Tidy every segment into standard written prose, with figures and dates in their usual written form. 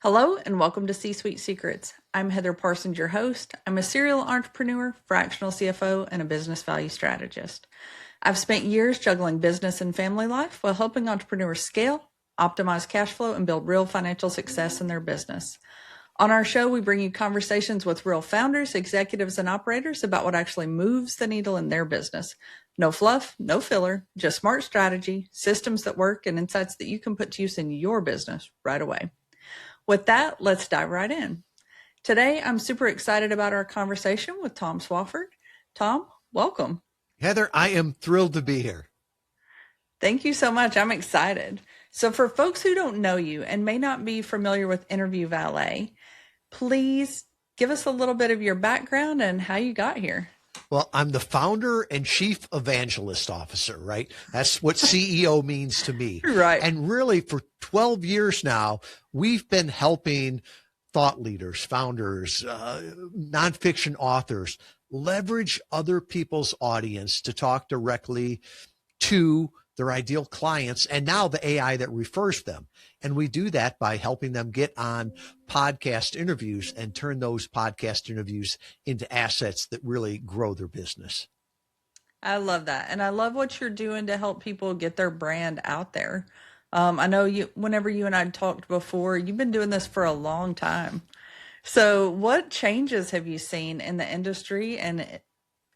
Hello and welcome to C-Suite Secrets. I'm Heather Parsons, your host. I'm a serial entrepreneur, fractional CFO, and a business value strategist. I've spent years juggling business and family life while helping entrepreneurs scale, optimize cash flow, and build real financial success in their business. On our show, we bring you conversations with real founders, executives, and operators about what actually moves the needle in their business. No fluff, no filler, just smart strategy, systems that work, and insights that you can put to use in your business right away. With that, let's dive right in. Today, I'm super excited about our conversation with Tom Swafford. Tom, welcome. Heather, I am thrilled to be here. Thank you so much. I'm excited. So for folks who don't know you and may not be familiar with Interview Valet, please give us a little bit of your background and how you got here. Well, I'm the founder and chief evangelist officer, right? That's what CEO means to me. Right. And really for 12 years now, we've been helping thought leaders, founders, nonfiction authors leverage other people's audience to talk directly to their ideal clients, and now the AI that refers them. And we do that by helping them get on podcast interviews and turn those podcast interviews into assets that really grow their business. I love that. And I love what you're doing to help people get their brand out there. I know whenever you and I talked before, you've been doing this for a long time. So what changes have you seen in the industry and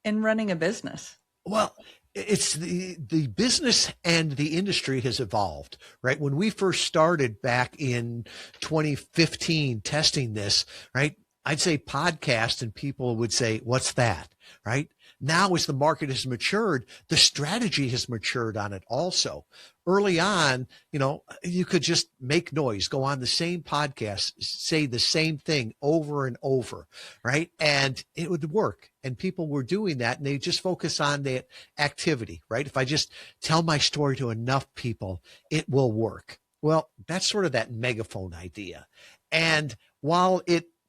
in running a business? Well, it's the business and the industry has evolved, right? When we first started back in 2015 testing this, right? I'd say podcast and people would say, what's that, right? Now, as the market has matured, the strategy has matured on it also. Early on, you could just make noise, go on the same podcast, say the same thing over and over, right? And it would work. And people were doing that and they just focus on that activity, right? If I just tell my story to enough people, it will work. Well, that's sort of that megaphone idea. And while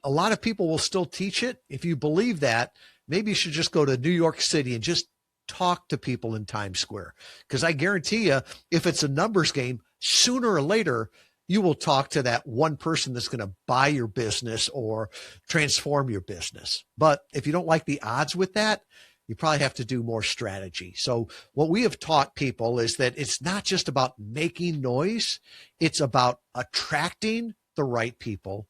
a lot of people will still teach it, if you believe that, maybe you should just go to New York City and just talk to people in Times Square. Because I guarantee you, if it's a numbers game, sooner or later, you will talk to that one person that's going to buy your business or transform your business. But if you don't like the odds with that, you probably have to do more strategy. So what we have taught people is that it's not just about making noise. It's about attracting the right people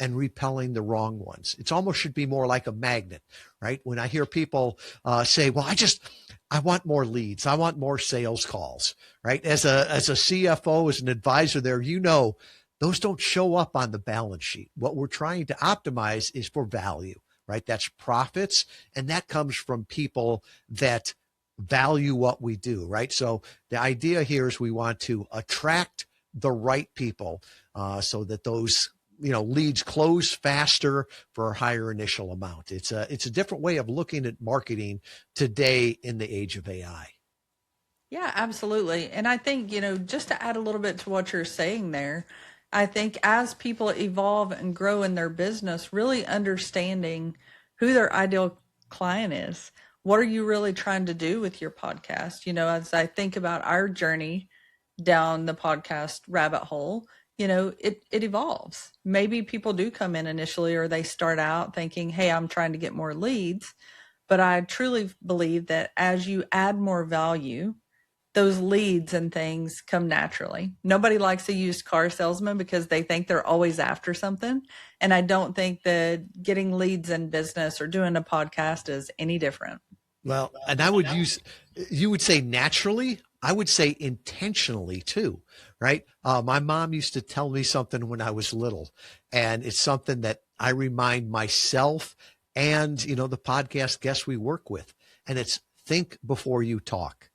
and repelling the wrong ones. It almost should be more like a magnet, right? When I hear people say, well, I want more leads. I want more sales calls, right? As a CFO, as an advisor there, those don't show up on the balance sheet. What we're trying to optimize is for value, right? That's profits. And that comes from people that value what we do, right? So the idea here is we want to attract the right people so that those leads close faster for a higher initial amount. It's a different way of looking at marketing today in the age of AI. Yeah, absolutely. And I think, just to add a little bit to what you're saying there, I think as people evolve and grow in their business, really understanding who their ideal client is. What are you really trying to do with your podcast? As I think about our journey down the podcast rabbit hole, it evolves. Maybe people do come in initially or they start out thinking, hey, I'm trying to get more leads. But I truly believe that as you add more value, those leads and things come naturally. Nobody likes a used car salesman because they think they're always after something. And I don't think that getting leads in business or doing a podcast is any different. Well, and you would say naturally, I would say intentionally too, right? My mom used to tell me something when I was little, and it's something that I remind myself and, the podcast guests we work with, and it's think before you talk.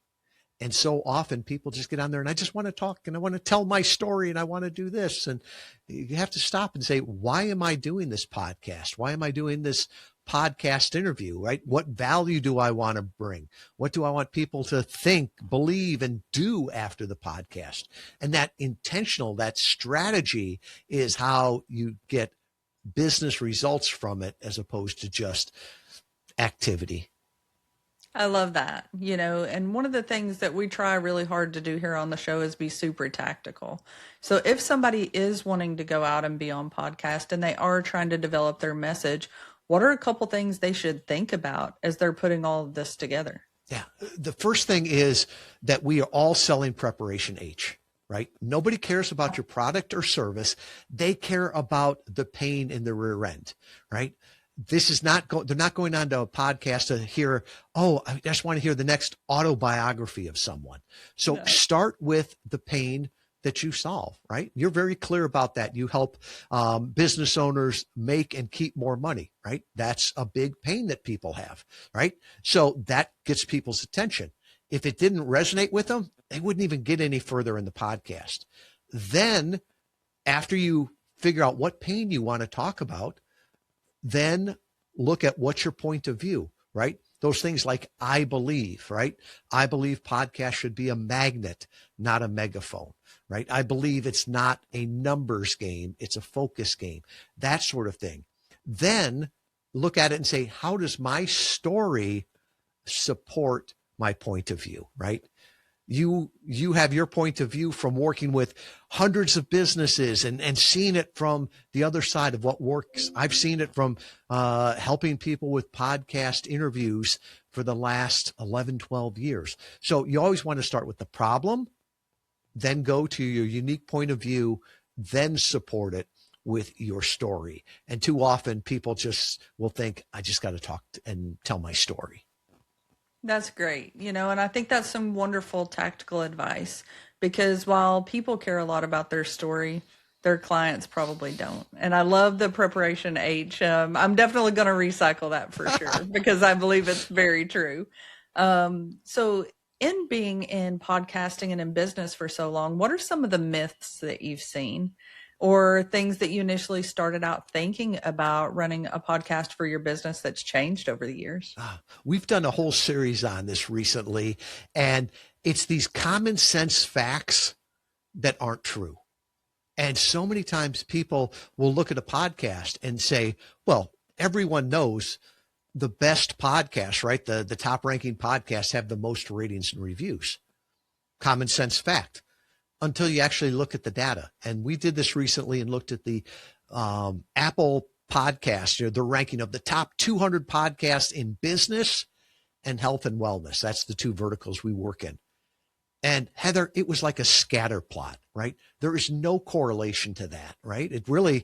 And so often people just get on there and I just want to talk and I want to tell my story and I want to do this. And you have to stop and say, why am I doing this podcast? Why am I doing this podcast interview, right? What value do I want to bring? What do I want people to think, believe, and do after the podcast? And that that strategy is how you get business results from it as opposed to just activity. I love that, and one of the things that we try really hard to do here on the show is be super tactical. So if somebody is wanting to go out and be on podcast and they are trying to develop their message, what are a couple things they should think about as they're putting all of this together? Yeah. The first thing is that we are all selling preparation H, right? Nobody cares about your product or service. They care about the pain in the rear end, right? This is not they're not going on to a podcast to hear, oh, I just want to hear the next autobiography of someone. So Yeah. start with the pain that you solve, right? You're very clear about that. You help business owners make and keep more money, right? That's a big pain that people have, right? So that gets people's attention. If it didn't resonate with them, they wouldn't even get any further in the podcast. Then after you figure out what pain you want to talk about, then look at what's your point of view, right? Those things like I believe, right? I believe podcast should be a magnet, not a megaphone, right? I believe it's not a numbers game, it's a focus game, that sort of thing. Then look at it and say, how does my story support my point of view, right? You have your point of view from working with hundreds of businesses and seeing it from the other side of what works. I've seen it from helping people with podcast interviews for the last 11, 12 years. So you always want to start with the problem, then go to your unique point of view, then support it with your story. And too often people just will think, I just got to talk and tell my story. That's great, and I think that's some wonderful tactical advice because while people care a lot about their story, their clients probably don't. And I love the preparation H. I'm definitely going to recycle that for sure because I believe it's very true. So, in being in podcasting and in business for so long, what are some of the myths that you've seen or things that you initially started out thinking about running a podcast for your business that's changed over the years? We've done a whole series on this recently, and it's these common sense facts that aren't true. And so many times people will look at a podcast and say, well, everyone knows the best podcasts, right? The top ranking podcasts have the most ratings and reviews. Common sense fact. Until you actually look at the data. And we did this recently and looked at the Apple podcast, the ranking of the top 200 podcasts in business and health and wellness. That's the two verticals we work in. And Heather, it was like a scatter plot, right? There is no correlation to that, right? It really,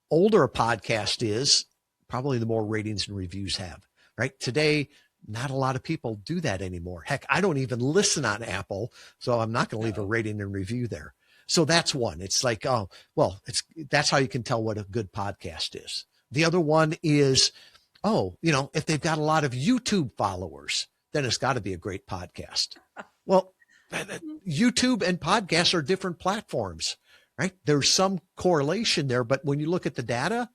older a podcast is, probably the more ratings and reviews have, right? Today, not a lot of people do that anymore. Heck, I don't even listen on Apple, so I'm not going to leave a rating and review there. So that's one. It's like, oh, well, that's how you can tell what a good podcast is. The other one is, oh, if they've got a lot of YouTube followers, then it's got to be a great podcast. Well, YouTube and podcasts are different platforms, right? There's some correlation there, but when you look at the data,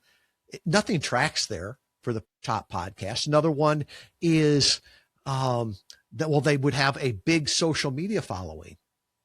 nothing tracks there for the top podcast. Another one is they would have a big social media following.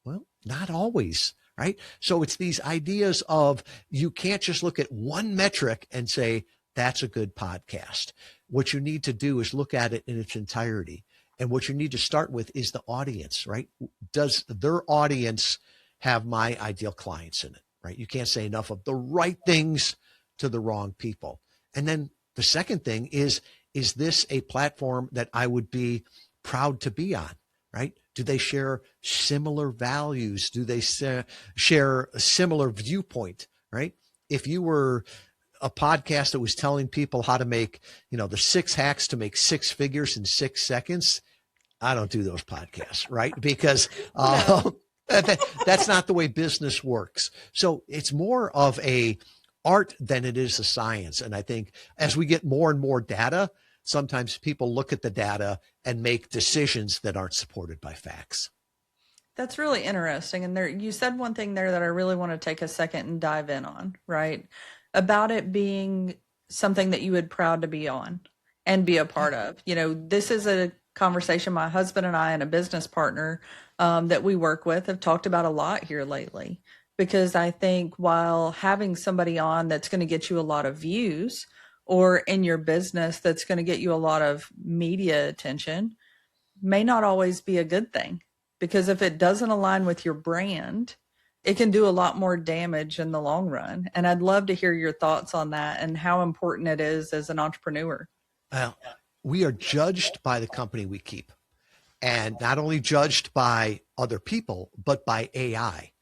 Well, not always, right? So it's these ideas of you can't just look at one metric and say, that's a good podcast. What you need to do is look at it in its entirety. And what you need to start with is the audience, right? Does their audience have my ideal clients in it, right? You can't say enough of the right things to the wrong people. And then the second thing is this a platform that I would be proud to be on, right? Do they share similar values? Do they share a similar viewpoint, right? If you were a podcast that was telling people how to make, the 6 hacks to make 6 figures in 6 seconds, I don't do those podcasts, right? Because that's not the way business works. So it's more of a art than it is a science. And I think as we get more and more data, sometimes people look at the data and make decisions that aren't supported by facts. That's really interesting. And there, you said one thing there that I really want to take a second and dive in on, right? About it being something that you would proud to be on and be a part of. This is a conversation my husband and I and a business partner that we work with have talked about a lot here lately. Because I think while having somebody on that's going to get you a lot of views or in your business that's going to get you a lot of media attention, may not always be a good thing, because if it doesn't align with your brand, it can do a lot more damage in the long run. And I'd love to hear your thoughts on that and how important it is as an entrepreneur. Well, we are judged by the company we keep, and not only judged by other people, but by AI.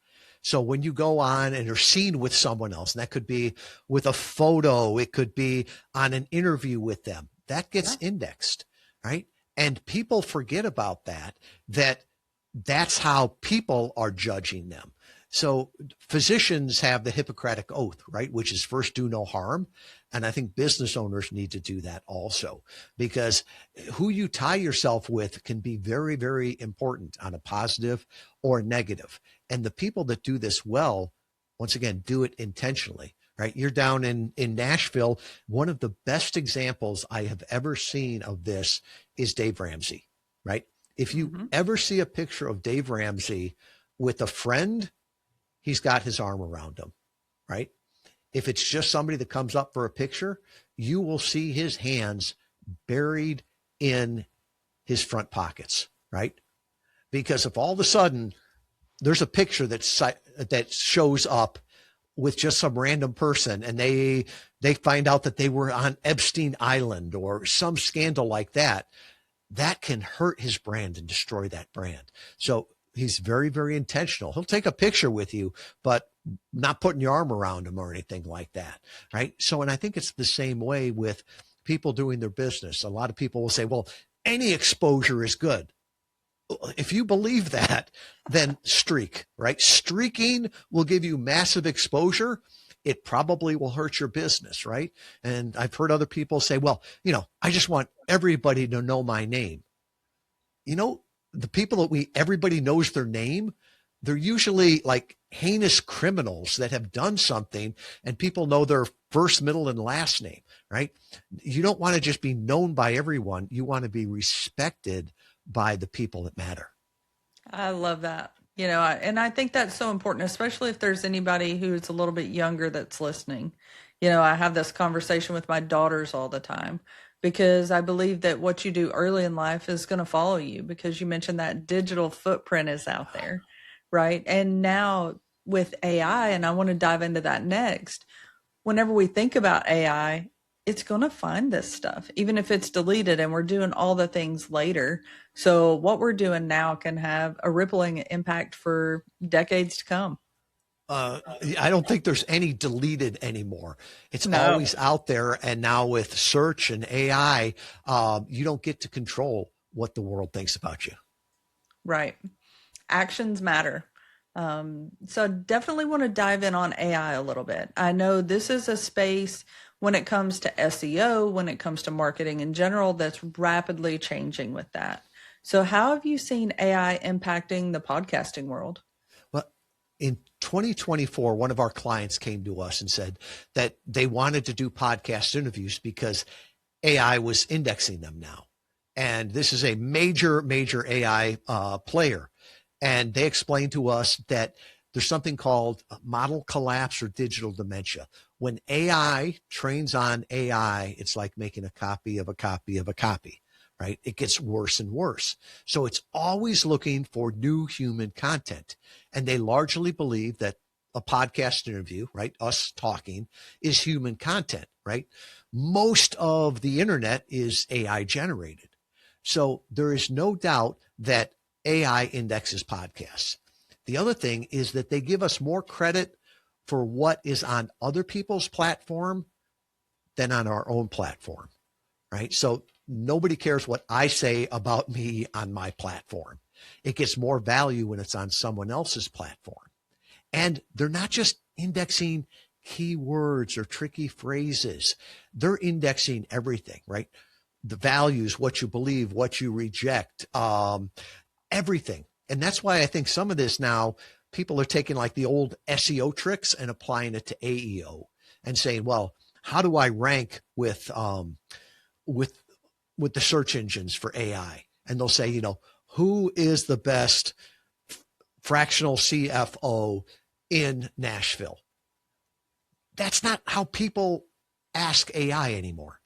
So when you go on and are seen with someone else, and that could be with a photo, it could be on an interview with them, that gets indexed, right? And people forget about that that's how people are judging them. So physicians have the Hippocratic Oath, right? Which is first do no harm. And I think business owners need to do that also, because who you tie yourself with can be very, very important on a positive or negative. And the people that do this well, once again, do it intentionally, right? You're down in Nashville. One of the best examples I have ever seen of this is Dave Ramsey, right? If you ever see a picture of Dave Ramsey with a friend, he's got his arm around him, right? If it's just somebody that comes up for a picture, you will see his hands buried in his front pockets, right? Because if all of a sudden there's a picture that shows up with just some random person, and they find out that they were on Epstein Island or some scandal like that, that can hurt his brand and destroy that brand. So he's very, very intentional. He'll take a picture with you, but not putting your arm around him or anything like that, right? So, and I think it's the same way with people doing their business. A lot of people will say, well, any exposure is good. If you believe that, then streak, right? Streaking will give you massive exposure. It probably will hurt your business, right? And I've heard other people say, well, I just want everybody to know my name. The people that everybody knows their name, they're usually like heinous criminals that have done something, and people know their first, middle, and last name, right? You don't want to just be known by everyone. You want to be respected by the people that matter. I love that. And I think that's so important, especially if there's anybody who's a little bit younger that's listening. I have this conversation with my daughters all the time, because I believe that what you do early in life is going to follow you, because you mentioned that digital footprint is out there, right? And now with AI, and I want to dive into that next, whenever we think about AI, it's going to find this stuff, even if it's deleted and we're doing all the things later. So what we're doing now can have a rippling impact for decades to come. I don't think there's any deleted anymore. It's No. always out there. And now with search and AI, you don't get to control what the world thinks about you. Right. Actions matter. So I definitely want to dive in on AI a little bit. I know this is a space when it comes to SEO, when it comes to marketing in general, that's rapidly changing with that. So how have you seen AI impacting the podcasting world? Well, in 2024, one of our clients came to us and said that they wanted to do podcast interviews because AI was indexing them now. And this is a major, major AI player. And they explained to us that there's something called model collapse or digital dementia. When AI trains on AI, it's like making a copy of a copy of a copy, right? It gets worse and worse. So it's always looking for new human content. And they largely believe that a podcast interview, right, us talking, is human content, right? Most of the internet is AI generated. So there is no doubt that AI indexes podcasts. The other thing is that they give us more credit for what is on other people's platform than on our own platform, right? So nobody cares what I say about me on my platform. It gets more value when it's on someone else's platform. And they're not just indexing keywords or tricky phrases. They're indexing everything, right? The values, what you believe, what you reject, everything. And that's why I think some of this now, people are taking like the old SEO tricks and applying it to AEO and saying, well, how do I rank with the search engines for AI? And they'll say, who is the best fractional CFO in Nashville? That's not how people ask AI anymore.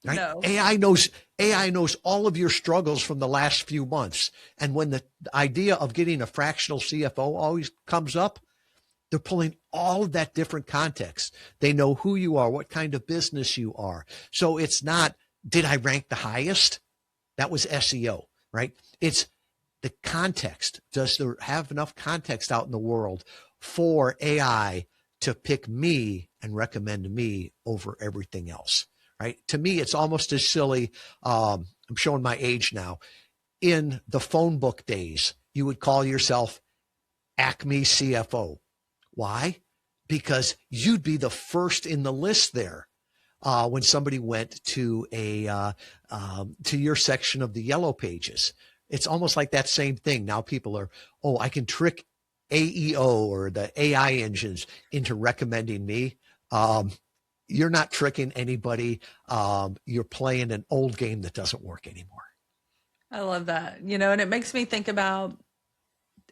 right? No. AI knows all of your struggles from the last few months. And when the idea of getting a fractional CFO always comes up, they're pulling all of that different context. They know who you are, what kind of business you are. So it's not, did I rank the highest? That was SEO, right? It's the context. Does there have enough context out in the world for AI to pick me and recommend me over everything else, right? To me, it's almost as silly. I'm showing my age now. In the phone book days, you would call yourself Acme CFO. Why? Because you'd be the first in the list there. When somebody went to to your section of the yellow pages, it's almost like that same thing. Now people are, oh, I can trick AEO or the AI engines into recommending me. You're not tricking anybody. You're playing an old game that doesn't work anymore. I love that. And it makes me think about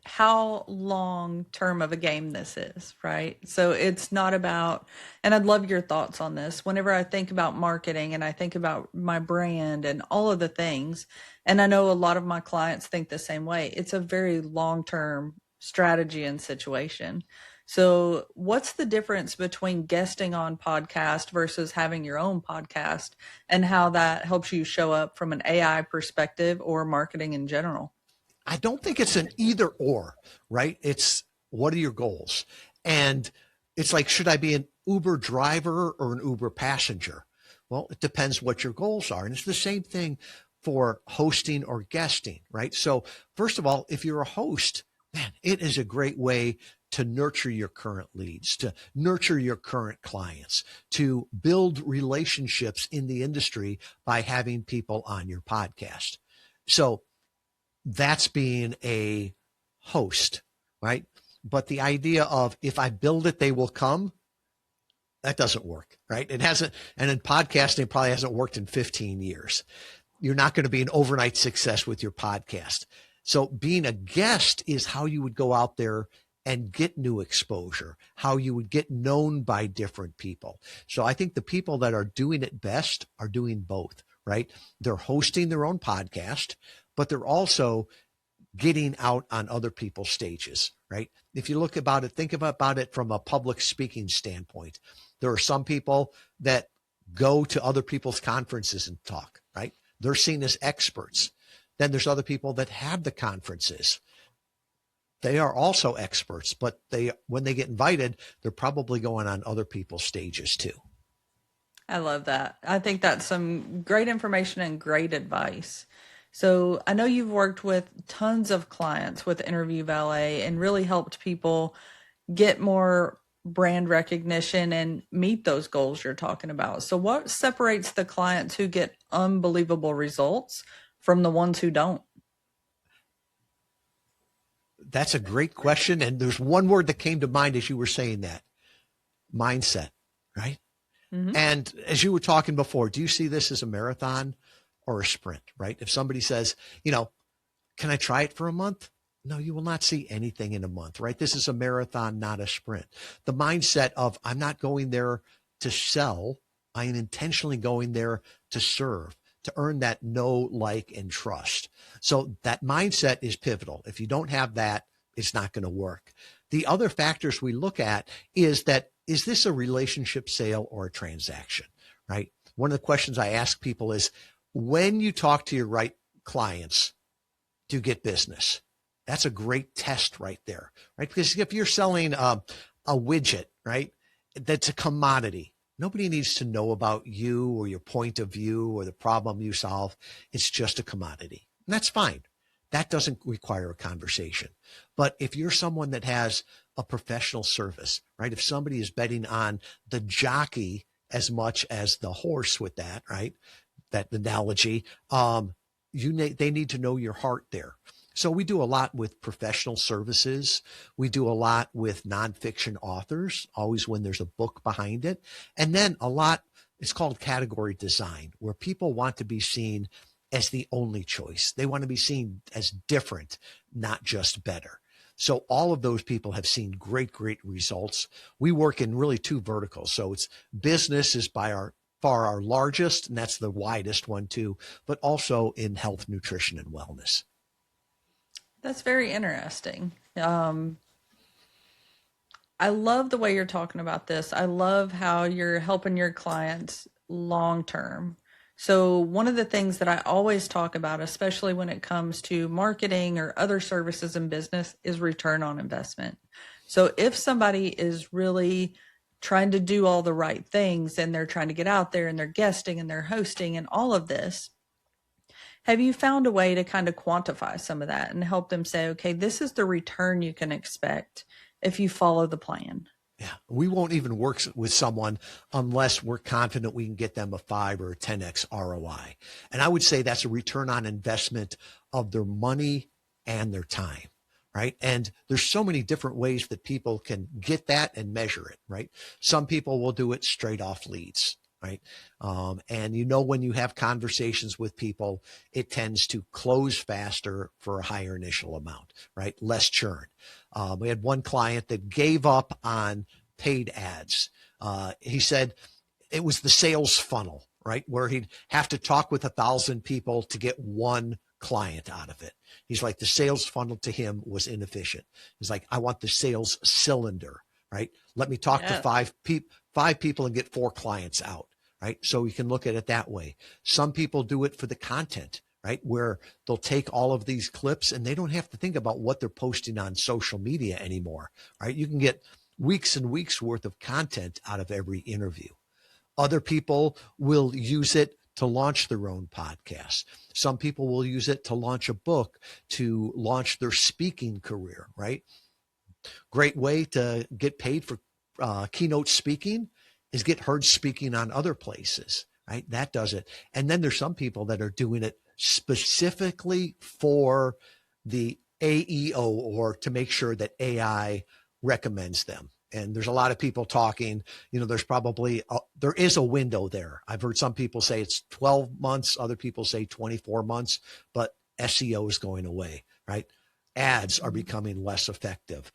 how long term of a game this is, right? So it's not about, and I'd love your thoughts on this. Whenever I think about marketing and I think about my brand and all of the things, and I know a lot of my clients think the same way, it's a very long term strategy and situation. So what's the difference between guesting on podcast versus having your own podcast, and how that helps you show up from an AI perspective or marketing in general? I don't think it's an either or, right? It's what are your goals? And it's like, should I be an Uber driver or an Uber passenger? Well, it depends what your goals are. And it's the same thing for hosting or guesting, right? So first of all, if you're a host, man, it is a great way to nurture your current leads, to nurture your current clients, to build relationships in the industry by having people on your podcast. So that's being a host, right? But the idea of if I build it, they will come, that doesn't work, right? It hasn't, and in podcasting, it probably hasn't worked in 15 years. You're not going to be an overnight success with your podcast. So being a guest is how you would go out there and get new exposure, how you would get known by different people. So I think the people that are doing it best are doing both, right? They're hosting their own podcast, but they're also getting out on other people's stages, right? If you look about it, think about it from a public speaking standpoint. There are some people that go to other people's conferences and talk, right? They're seen as experts. Then there's other people that have the conferences. They are also experts, but when they get invited, they're probably going on other people's stages too. I love that. I think that's some great information and great advice. So I know you've worked with tons of clients with Interview Valet and really helped people get more brand recognition and meet those goals you're talking about. So what separates the clients who get unbelievable results from the ones who don't? That's a great question. And there's one word that came to mind as you were saying that: mindset, right? Mm-hmm. And as you were talking before, do you see this as a marathon or a sprint, right? If somebody says, can I try it for a month? No, you will not see anything in a month, right? This is a marathon, not a sprint. The mindset of I'm not going there to sell. I am intentionally going there to serve, to earn that know, like, and trust. So that mindset is pivotal. If you don't have that, it's not going to work. The other factors we look at is this a relationship sale or a transaction, right? One of the questions I ask people is, when you talk to your right clients, do you get business? That's a great test right there, right? Because if you're selling a widget, right, that's a commodity. Nobody needs to know about you or your point of view or the problem you solve. It's just a commodity. And that's fine. That doesn't require a conversation. But if you're someone that has a professional service, right? If somebody is betting on the jockey as much as the horse with that, right? That analogy, they need to know your heart there. So we do a lot with professional services. We do a lot with nonfiction authors, always when there's a book behind it. And then a lot, it's called category design, where people want to be seen as the only choice. They want to be seen as different, not just better. So all of those people have seen great, great results. We work in really two verticals. So it's business is by our far our largest, and that's the widest one too, but also in health, nutrition, and wellness. That's very interesting. I love the way you're talking about this. I love how you're helping your clients long term. So, one of the things that I always talk about, especially when it comes to marketing or other services in business, is return on investment. So, if somebody is really trying to do all the right things and they're trying to get out there and they're guesting and they're hosting and all of this, have you found a way to kind of quantify some of that and help them say, okay, this is the return you can expect if you follow the plan? Yeah, we won't even work with someone unless we're confident we can get them a 5 or a 10x ROI. And I would say that's a return on investment of their money and their time, right? And there's so many different ways that people can get that and measure it, right? Some people will do it straight off leads, right? And when you have conversations with people, it tends to close faster for a higher initial amount, right? Less churn. We had one client that gave up on paid ads. He said it was the sales funnel, right? Where he'd have to talk with 1,000 people to get one client out of it. He's like, the sales funnel to him was inefficient. He's like, I want the sales cylinder, right? Let me talk to five people and get 4 clients out, right? So we can look at it that way. Some people do it for the content, right? Where they'll take all of these clips and they don't have to think about what they're posting on social media anymore, right? You can get weeks and weeks worth of content out of every interview. Other people will use it to launch their own podcast. Some people will use it to launch a book, to launch their speaking career, right? Great way to get paid for keynote speaking is get heard speaking on other places, right? That does it. And then there's some people that are doing it specifically for the AEO or to make sure that AI recommends them. And there's a lot of people talking, there is a window there. I've heard some people say it's 12 months. Other people say 24 months, but SEO is going away, right? Ads are becoming less effective.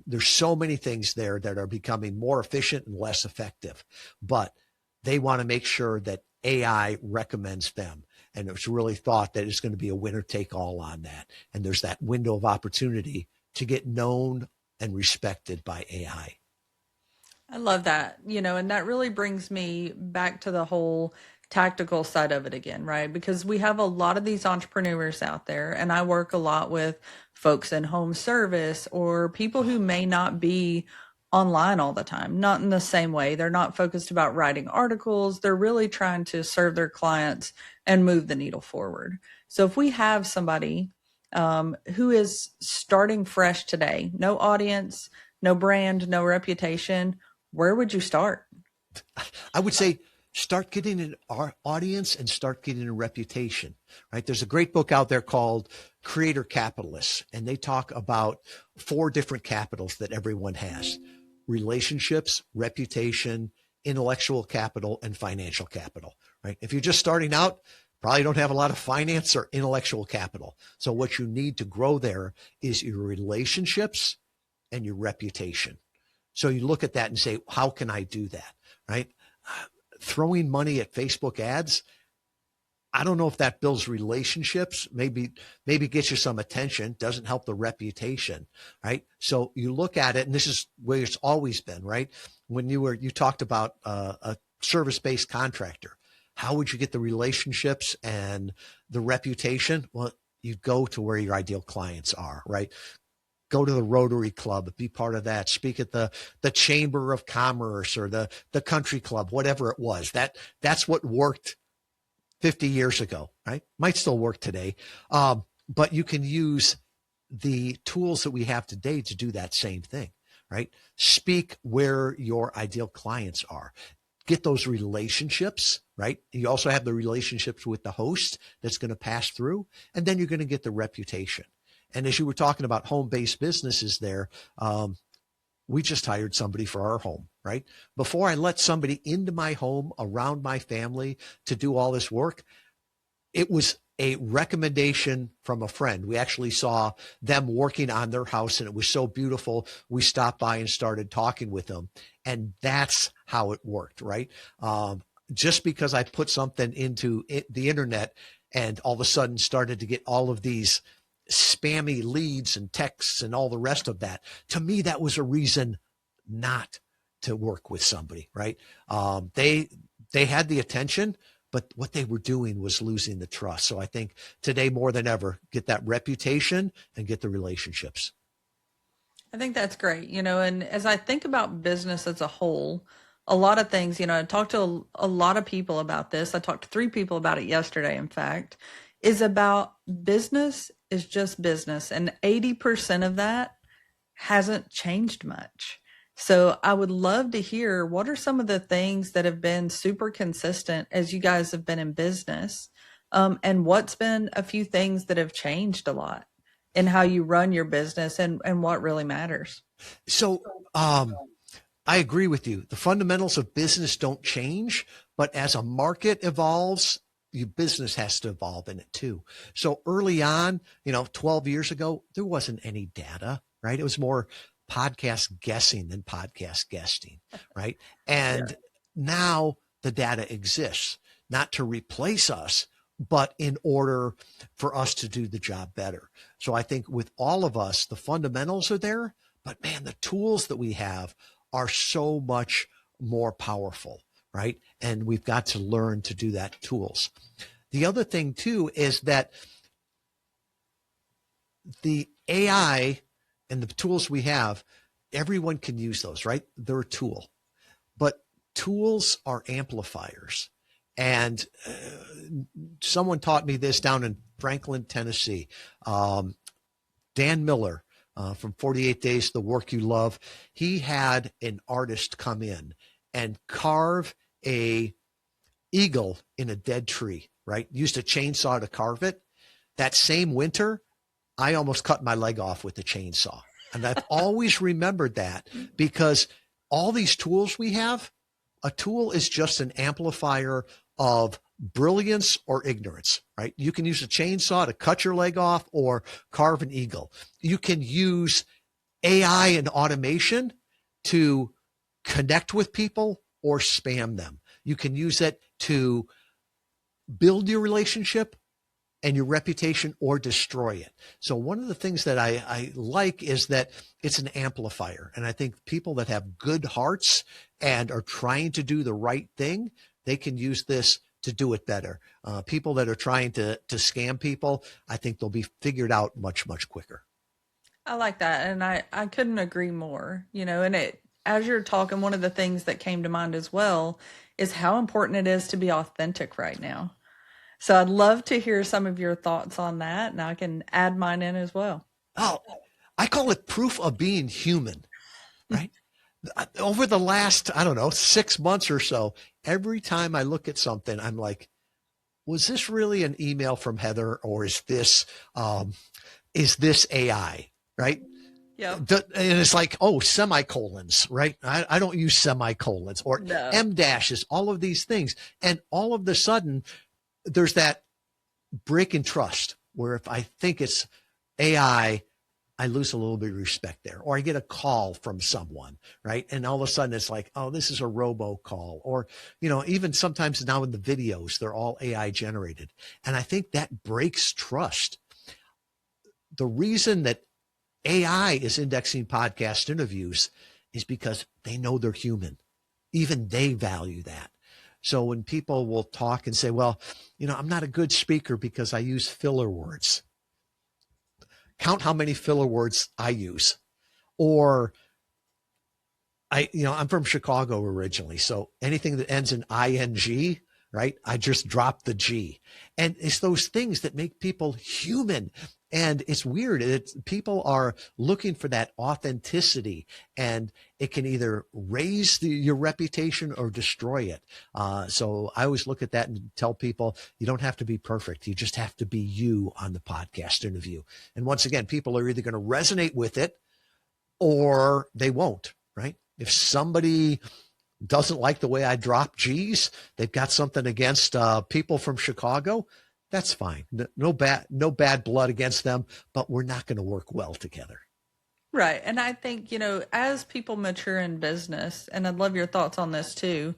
There's so many things there that are becoming more efficient and less effective, but they want to make sure that AI recommends them. And it's really thought that it's going to be a winner take all on that. And there's that window of opportunity to get known and respected by AI. I love that, and that really brings me back to the whole tactical side of it again, right? Because we have a lot of these entrepreneurs out there, and I work a lot with folks in home service or people who may not be online all the time, not in the same way. They're not focused about writing articles. They're really trying to serve their clients and move the needle forward. So if we have somebody who is starting fresh today, no audience, no brand, no reputation, where would you start? I would say start getting an audience and start getting a reputation, right? There's a great book out there called Creator Capitalists, and they talk about 4 different capitals that everyone has: relationships, reputation, intellectual capital, and financial capital, right? If you're just starting out, probably don't have a lot of finance or intellectual capital. So what you need to grow there is your relationships and your reputation. So you look at that and say, how can I do that, right? Throwing money at Facebook ads, I don't know if that builds relationships, maybe gets you some attention, doesn't help the reputation, right? So you look at it, and this is where it's always been, right? When you talked about a service-based contractor, how would you get the relationships and the reputation? Well, you go to where your ideal clients are, right? Go to the Rotary Club, be part of that, speak at the Chamber of Commerce or the country club, whatever it was. That's what worked 50 years ago, right? Might still work today. But you can use the tools that we have today to do that same thing, right? Speak where your ideal clients are. Get those relationships, right? You also have the relationships with the host that's going to pass through, and then you're going to get the reputation. And as you were talking about home-based businesses there, we just hired somebody for our home, right? Before I let somebody into my home, around my family to do all this work, it was a recommendation from a friend. We actually saw them working on their house and it was so beautiful. We stopped by and started talking with them. And that's how it worked, right? just because I put something into the internet and all of a sudden started to get all of these spammy leads and texts and all the rest of that, to me, that was a reason not to work with somebody, right? They had the attention, but what they were doing was losing the trust. So I think today more than ever, get that reputation and get the relationships. I think that's great. And as I think about business as a whole, a lot of things, I talked to a lot of people about this. I talked to 3 people about it yesterday, in fact, is about business is just business. And 80% of that hasn't changed much. So I would love to hear what are some of the things that have been super consistent as you guys have been in business, and what's been a few things that have changed a lot in how you run your business and what really matters. So, I agree with you. The fundamentals of business don't change, but as a market evolves, your business has to evolve in it too. So early on, 12 years ago, there wasn't any data, right? It was more podcast guessing than podcast guesting, right? And now the data exists, not to replace us, but in order for us to do the job better. So I think with all of us, the fundamentals are there, but man, the tools that we have are so much more powerful, right? And we've got to learn to do that tools. The other thing too is that the AI and the tools we have, everyone can use those, right? They're a tool, but tools are amplifiers. And someone taught me this down in Franklin, Tennessee. Dan Miller from 48 Days to the Work You Love, he had an artist come in and carve a eagle in a dead tree, right? Used a chainsaw to carve it. That same winter, I almost cut my leg off with the chainsaw. And I've always remembered that, because all these tools we have, a tool is just an amplifier of brilliance or ignorance, right? You can use a chainsaw to cut your leg off or carve an eagle. You can use AI and automation to connect with people or spam them. You can use it to build your relationship and your reputation or destroy it. So one of the things that I like is that it's an amplifier. And I think people that have good hearts and are trying to do the right thing, they can use this to do it better. People that are trying to scam people, I think they'll be figured out much, much quicker. I like that. And I couldn't agree more, and as you're talking, one of the things that came to mind as well is how important it is to be authentic right now. So I'd love to hear some of your thoughts on that, and I can add mine in as well. Oh, I call it proof of being human, right? Over the last, I don't know, 6 months or so, every time I look at something, I'm like, was this really an email from Heather, or is this AI, right? Yeah. And it's like, oh, semicolons, right? I don't use semicolons or No. M dashes, all of these things. And all of a sudden, there's that break in trust where if I think it's AI, I lose a little bit of respect there, or I get a call from someone, right? And all of a sudden it's like, oh, this is a robocall, or, even sometimes now in the videos, they're all AI generated. And I think that breaks trust. The reason that AI is indexing podcast interviews is because they know they're human. Even they value that. So when people will talk and say, well, I'm not a good speaker because I use filler words. Count how many filler words I use. Or I'm from Chicago originally. So anything that ends in ing, right? I just drop the G. And it's those things that make people human. And it's weird. People are looking for that authenticity, and it can either raise your reputation or destroy it. So I always look at that and tell people, you don't have to be perfect. You just have to be you on the podcast interview. And once again, people are either going to resonate with it or they won't, right? If somebody doesn't like the way I drop G's, they've got something against people from Chicago, that's fine. No bad blood against them, but we're not going to work well together. Right. And I think, as people mature in business, and I'd love your thoughts on this too,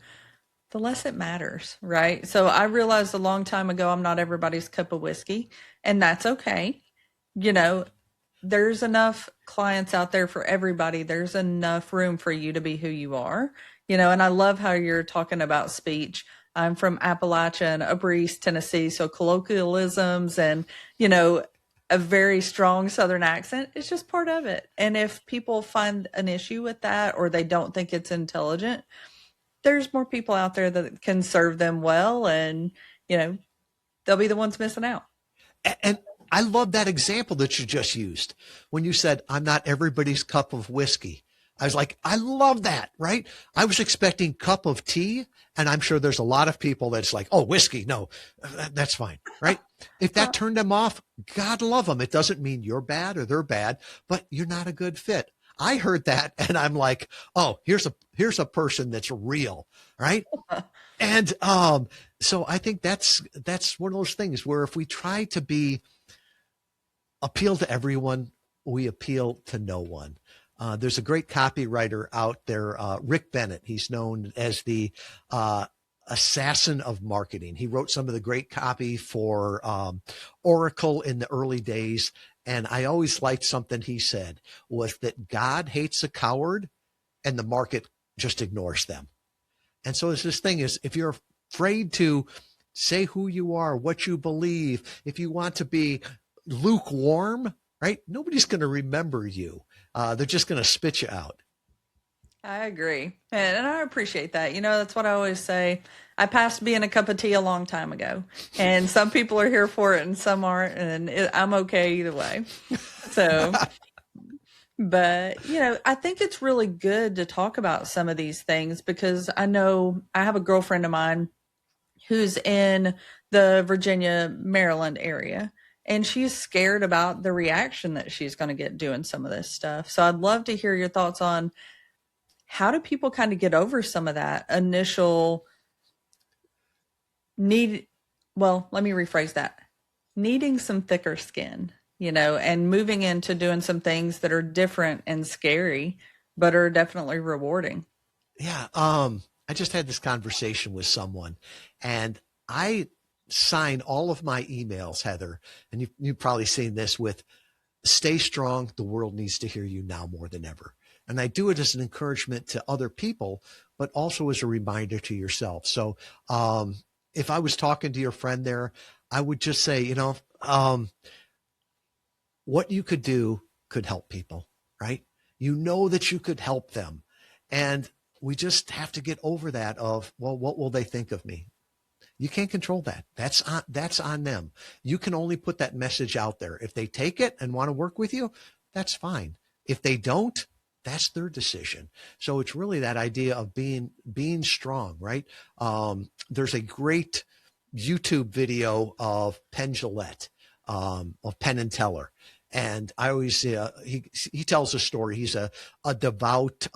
the less it matters, right? So I realized a long time ago I'm not everybody's cup of whiskey, and that's okay. You know, there's enough clients out there for everybody. There's enough room for you to be who you are. And I love how you're talking about speech. I'm from Appalachia and Upper East Tennessee, so colloquialisms and, you know, a very strong Southern accent is just part of it. And if people find an issue with that or they don't think it's intelligent, there's more people out there that can serve them well, and you know they'll be the ones missing out. And I love that example that you just used when you said, I'm not everybody's cup of whiskey. I was like, I love that, right? I was expecting cup of tea, and I'm sure there's a lot of people that's like, oh, whiskey, no, that's fine, right? If that turned them off, God love them. It doesn't mean you're bad or they're bad, but you're not a good fit. I heard that and I'm like, oh, here's a person that's real, right? And so I think that's one of those things where if we try to appeal to everyone, we appeal to no one. There's a great copywriter out there, Rick Bennett. He's known as the assassin of marketing. He wrote some of the great copy for Oracle in the early days. And I always liked something he said was that God hates a coward and the market just ignores them. And so it's this thing is, if you're afraid to say who you are, what you believe, if you want to be lukewarm, right? Nobody's going to remember you. They're just going to spit you out. I agree. And I appreciate that. That's what I always say. I passed being a cup of tea a long time ago, and some people are here for it and some aren't, and I'm okay either way. So, but, I think it's really good to talk about some of these things because I know I have a girlfriend of mine who's in the Virginia, Maryland area, and she's scared about the reaction that she's going to get doing some of this stuff. So I'd love to hear your thoughts on how do people kind of get over some of that initial need. Well, let me rephrase that. Needing some thicker skin, and moving into doing some things that are different and scary, but are definitely rewarding. Yeah. I just had this conversation with someone, and I sign all of my emails, Heather, and you've probably seen this with stay strong. The world needs to hear you now more than ever. And I do it as an encouragement to other people, but also as a reminder to yourself. So if I was talking to your friend there, I would just say, what you could do could help people, right? You know that you could help them. And we just have to get over that of, well, what will they think of me? You can't control that. That's on them. You can only put that message out there. If they take it and want to work with you, that's fine. If they don't, that's their decision. So it's really that idea of being strong, right? There's a great YouTube video of Penn Jillette, of Penn and Teller. And I always, he tells a story. He's a devout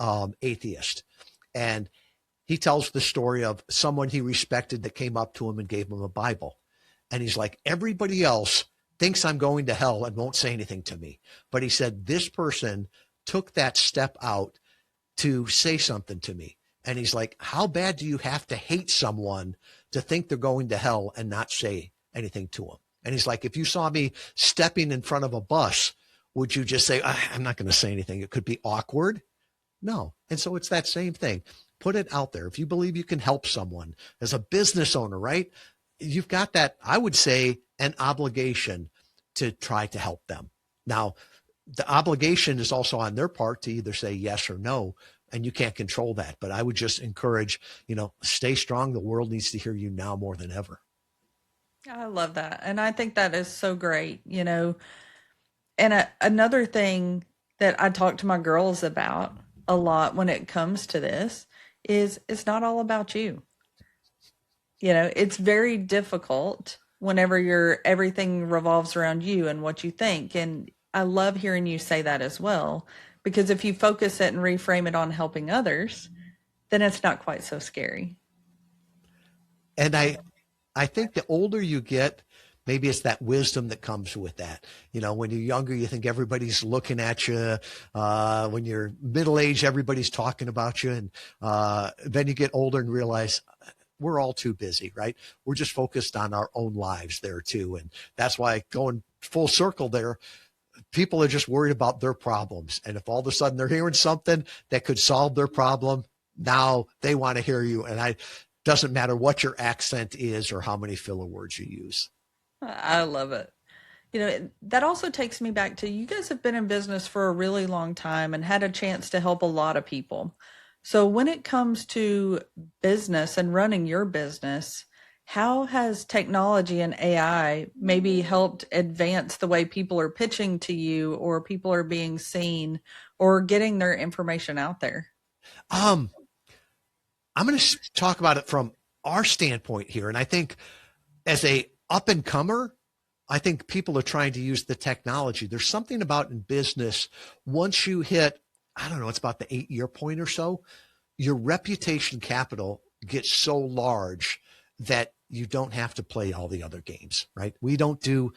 atheist. And he tells the story of someone he respected that came up to him and gave him a Bible. And he's like, everybody else thinks I'm going to hell and won't say anything to me. But he said, this person took that step out to say something to me. And he's like, how bad do you have to hate someone to think they're going to hell and not say anything to them? And he's like, if you saw me stepping in front of a bus, would you just say, I'm not going to say anything? It could be awkward. No. And so it's that same thing. Put it out there. If you believe you can help someone as a business owner, right? You've got that, I would say, an obligation to try to help them. Now, the obligation is also on their part to either say yes or no, and you can't control that. But I would just encourage, stay strong. The world needs to hear you now more than ever. I love that. And I think that is so great, And another thing that I talk to my girls about a lot when it comes to this is it's not all about you. It's very difficult whenever everything revolves around you and what you think. And I love hearing you say that as well, because if you focus it and reframe it on helping others, then it's not quite so scary. And I think the older you get, maybe it's that wisdom that comes with that. When you're younger, you think everybody's looking at you. When you're middle-aged, everybody's talking about you. And then you get older and realize we're all too busy, right? We're just focused on our own lives there too. And that's why, going full circle there, people are just worried about their problems. And if all of a sudden they're hearing something that could solve their problem, now they want to hear you. And doesn't matter what your accent is or how many filler words you use. I love it. That also takes me back to, you guys have been in business for a really long time and had a chance to help a lot of people. So when it comes to business and running your business, how has technology and AI maybe helped advance the way people are pitching to you, or people are being seen, or getting their information out there? Um, I'm going to talk about it from our standpoint here. And I think as a up and comer, I think people are trying to use the technology. There's something about in business, once you hit, I don't know, it's about the 8-year point or so, your reputation capital gets so large that you don't have to play all the other games, right? We don't do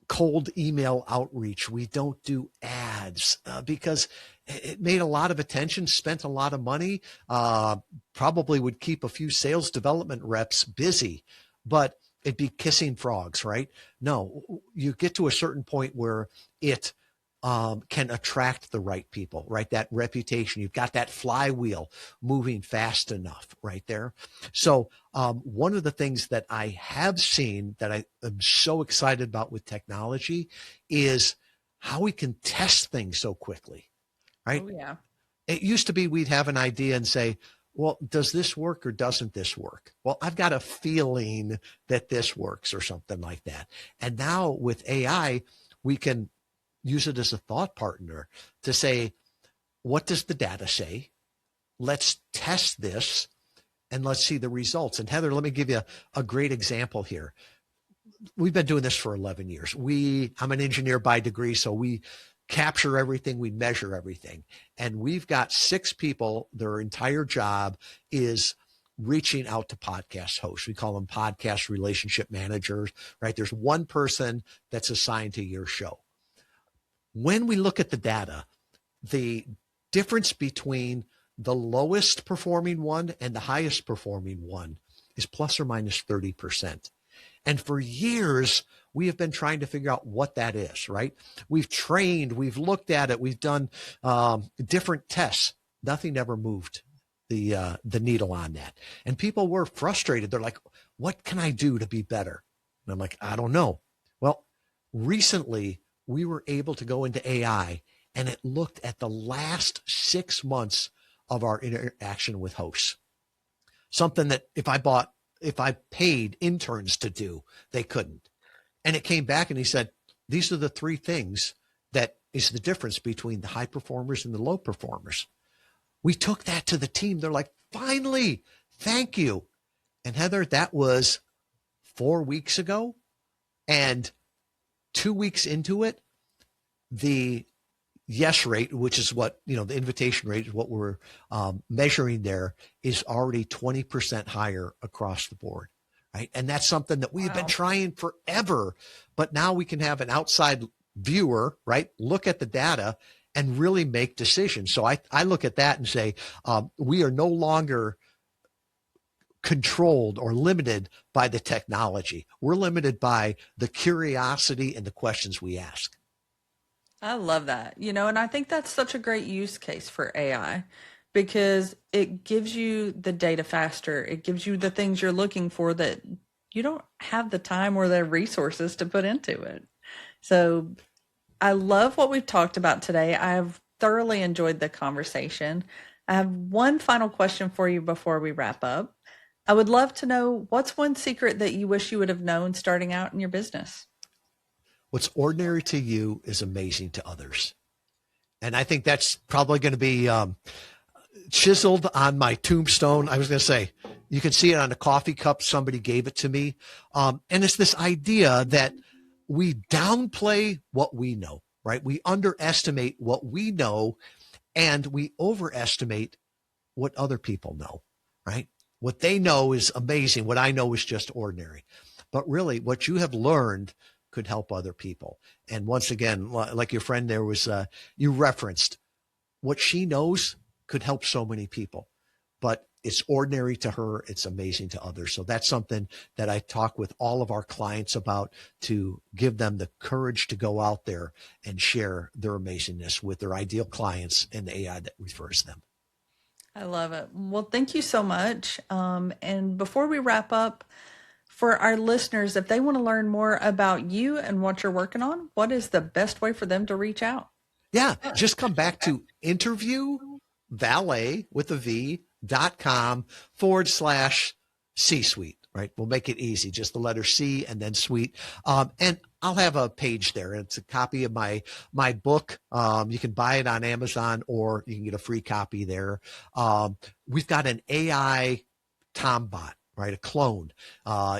cold email outreach. We don't do ads because it made a lot of attention, spent a lot of money, probably would keep a few sales development reps busy, but it'd be kissing frogs, right? No, you get to a certain point where it can attract the right people, right? That reputation, you've got that flywheel moving fast enough right there. So one of the things that I have seen that I am so excited about with technology is how we can test things so quickly, right? Oh, yeah. It used to be we'd have an idea and say, well, does this work or doesn't this work? Well, I've got a feeling that this works or something like that. And now with AI, we can use it as a thought partner to say, what does the data say? Let's test this and let's see the results. And Heather, let me give you a great example here. We've been doing this for 11 years. I'm an engineer by degree, so we capture everything, we measure everything. And we've got 6 people, their entire job is reaching out to podcast hosts. We call them podcast relationship managers, right? There's one person that's assigned to your show. When we look at the data, the difference between the lowest performing one and the highest performing one is plus or minus 30%. And for years, we have been trying to figure out what that is, right? We've trained, we've looked at it, we've done different tests. Nothing ever moved the needle on that. And people were frustrated. They're like, what can I do to be better? And I'm like, I don't know. Well, recently, we were able to go into AI and it looked at the last 6 months of our interaction with hosts. Something that if I paid interns to do, they couldn't. And it came back and he said, these are the 3 things that is the difference between the high performers and the low performers. We took that to the team. They're like, finally, thank you. And Heather, that was 4 weeks ago. And 2 weeks into it, the yes rate, which is what, the invitation rate is what we're measuring there, is already 20% higher across the board, right? And that's something that we've been trying forever, but now we can have an outside viewer, right, look at the data and really make decisions. So I look at that and say, we are no longer controlled or limited by the technology. We're limited by the curiosity and the questions we ask. I love that. And I think that's such a great use case for AI, because it gives you the data faster. It gives you the things you're looking for that you don't have the time or the resources to put into it. So I love what we've talked about today. I have thoroughly enjoyed the conversation. I have one final question for you before we wrap up. I would love to know, what's one secret that you wish you would have known starting out in your business? What's ordinary to you is amazing to others. And I think that's probably going to be chiseled on my tombstone. I was going to say, you can see it on a coffee cup. Somebody gave it to me. And it's this idea that we downplay what we know, right? We underestimate what we know and we overestimate what other people know, right? What they know is amazing. What I know is just ordinary. But really, what you have learned could help other people. And once again, like your friend there was, you referenced, what she knows could help so many people. But it's ordinary to her. It's amazing to others. So that's something that I talk with all of our clients about, to give them the courage to go out there and share their amazingness with their ideal clients and the AI that refers them. I love it. Well, thank you so much. And before we wrap up, for our listeners, if they want to learn more about you and what you're working on, what is the best way for them to reach out? Yeah, just come back to Interview Valet with a V.com/C suite, right? We'll make it easy. Just the letter C and then suite. And I'll have a page there. It's a copy of my book. You can buy it on Amazon, or you can get a free copy there. We've got an AI Tombot, right? A clone.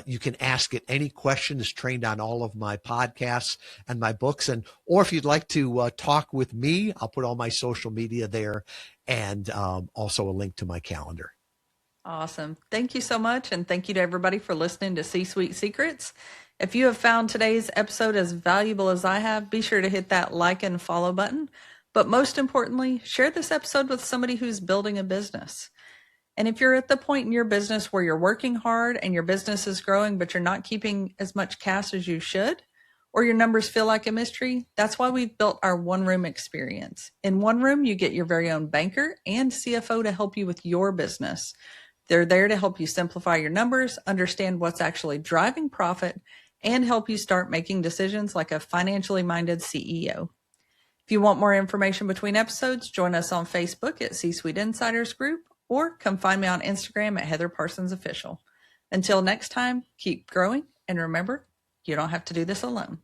You can ask it any question. It's trained on all of my podcasts and my books. Or if you'd like to talk with me, I'll put all my social media there, and also a link to my calendar. Awesome. Thank you so much. And thank you to everybody for listening to C-Suite Secrets. If you have found today's episode as valuable as I have, be sure to hit that like and follow button. But most importantly, share this episode with somebody who's building a business. And if you're at the point in your business where you're working hard and your business is growing, but you're not keeping as much cash as you should, or your numbers feel like a mystery, that's why we've built our one room experience. In one room, you get your very own banker and CFO to help you with your business. They're there to help you simplify your numbers, understand what's actually driving profit, and help you start making decisions like a financially minded CEO. If you want more information between episodes, join us on Facebook at C-Suite Insiders Group, or come find me on Instagram at Heather Parsons Official. Until next time, keep growing, and remember, you don't have to do this alone.